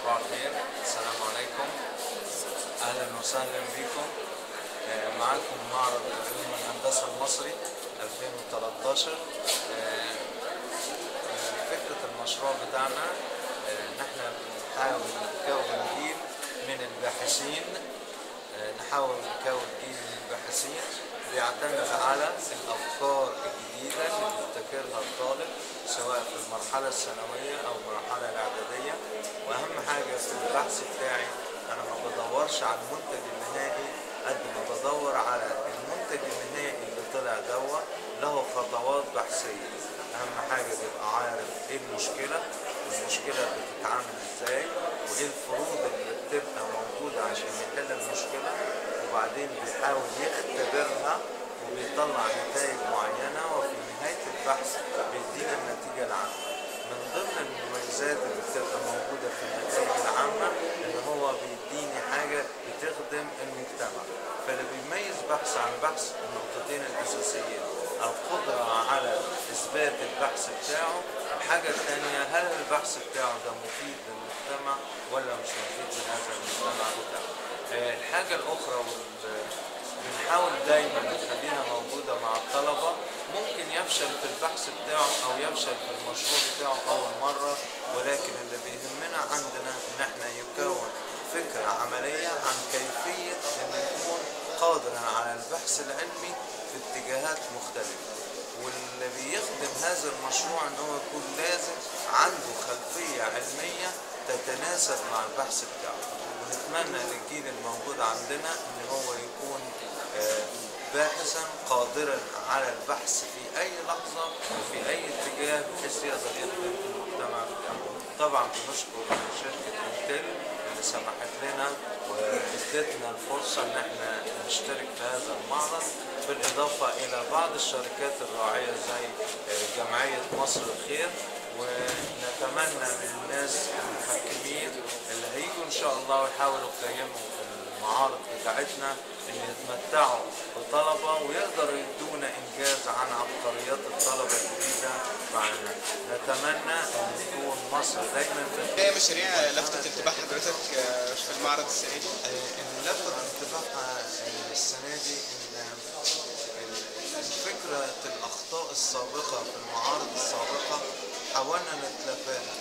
صباح الخير، السلام عليكم، اهلا وسهلا بكم. معاكم معرض علوم الهندسه المصري 2013. فكره المشروع بتاعنا ان احنا بنحاول نكون جيل من الباحثين، بيعتمد على الافكار الجديده اللي بيبتكرها الطالب سواء في المرحله الثانويه او المرحله الاعداديه. واهم حاجه في البحث بتاعي انا ما بدورش على المنتج النهائي قد ما بدور على المنتج النهائي اللي طلع له خطوات بحثيه. اهم حاجه تبقى عارف ايه المشكله والمشكله بتتعامل ازاي وايه الفروض اللي بتبقى موجوده عشان يحل المشكله، وبعدين بيحاول يختبرها وبيطلع نتائج معينه، وفي نهايه البحث بيدينا النتيجه العامه. من ضمن المميزات اللي بتبقى موجوده في النتائج العامه ان هو بيديني حاجه بتخدم المجتمع. فاللي بيميز بحث عن بحث النقطتين الاساسيين: القدره على اثبات البحث بتاعه، الحاجه الثانيه هل البحث بتاعه ده مفيد للمجتمع ولا مش مفيد لهذا المجتمع بتاعه. الحاجه الاخرى بنحاول دايما نخليها موجوده مع الطلبه، ممكن يفشل في البحث بتاعه او يفشل في المشروع بتاعه اول مره، ولكن اللي بيهمنا عندنا ان احنا يكون فكره عمليه عن كيفيه ان يكون قادرا على البحث العلمي في اتجاهات مختلفه. واللي بيخدم هذا المشروع ان هو يكون لازم عنده خلفيه علميه تتناسب مع البحث بتاعه. ونتمنى للجيل الموجود عندنا ان هو يكون باحثا قادرا على البحث في اي لحظه وفي اي اتجاه بحيث يقدر يخدم المجتمع بتاعه. طبعا بنشكر شركه انتل اللي سمحت لنا وادتنا الفرصه ان احنا نشترك في هذا المعرض، بالاضافه الى بعض الشركات الراعيه زي جمعيه مصر الخير. ونتمنى من الناس المحكمين اللي هيجوا ان شاء الله ويحاولوا يقيموا المعارض بتاعتنا ان يتمتعوا بطلبه ويقدروا يدونا انجاز عن عبقريات الطلبه الجديده معنا. نتمنى ان تكون مصر دايما ايه مشاريع لفتت انتباه حضرتك في المعرض السنه دي؟ اللي لفت انتباهنا السنه دي ان فكره الاخطاء السابقه في المعارض السابقه حاولنا نتلافاها.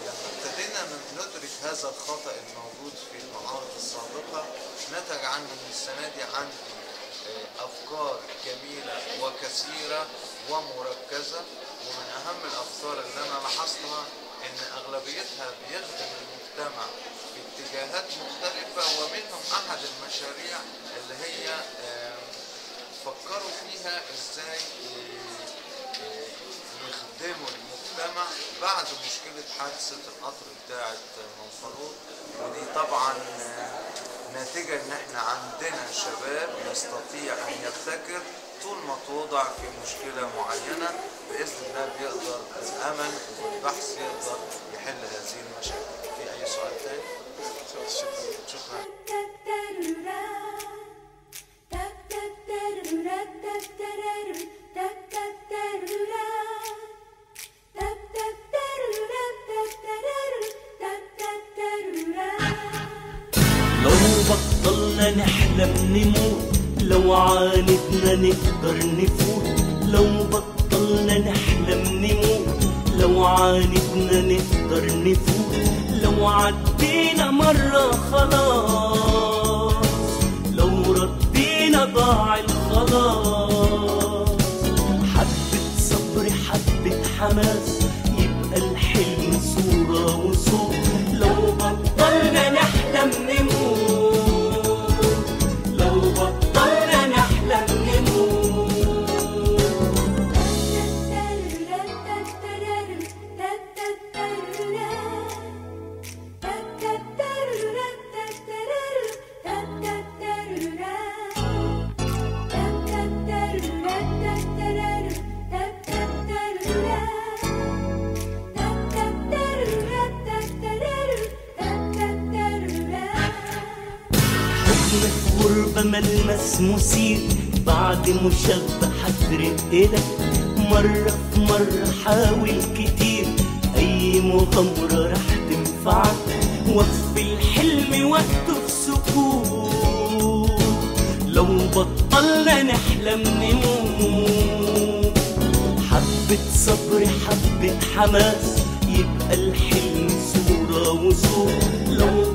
لما ابتدينا ندرك هذا الخطأ الموجود في المعارض السابقة نتج عنه من السنة دي عندي أفكار جميلة وكثيرة ومركزة. ومن أهم الأفكار اللي أنا لاحظتها إن أغلبيتها بيخدم المجتمع في اتجاهات مختلفة، ومنهم أحد المشاريع اللي هي فكروا فيها إزاي يخدموا المجتمع بعد مشكلة حادثة القطر بتاعت منفلوط. ودي طبعا ناتجة ان احنا عندنا شباب يستطيع ان يبتكر طول ما توضع في مشكلة معينة بإذن الله بيقدر بالأمل وبالبحث يقدر يحل هذه المشاكل. في أي سؤال تاني؟ شكرا. بطلنا نحلم نموت، لو عاندنا نقدر نفوت. لو بطلنا نحلم نموت، لو عاندنا نقدر نفوت. لو عدينا مرة خلاص، لو ردينا ضاع الخلاص. حبة صبر حبة حماس يبقى الحلم صورة وصوت. لو بطلنا نحلم نموت، لو بطلنا نحلم نموت. غربة ملمس مثير بعد مشبحة رقلك. مرة في مرة حاول كتير، أي مغامرة رح تنفع. ينفعك، وفي الحلم وقته في سكوت. لو بطلنا نحلم نموت، حبة صبر حبة حماس، يبقى الحلم صورة وصوت. لو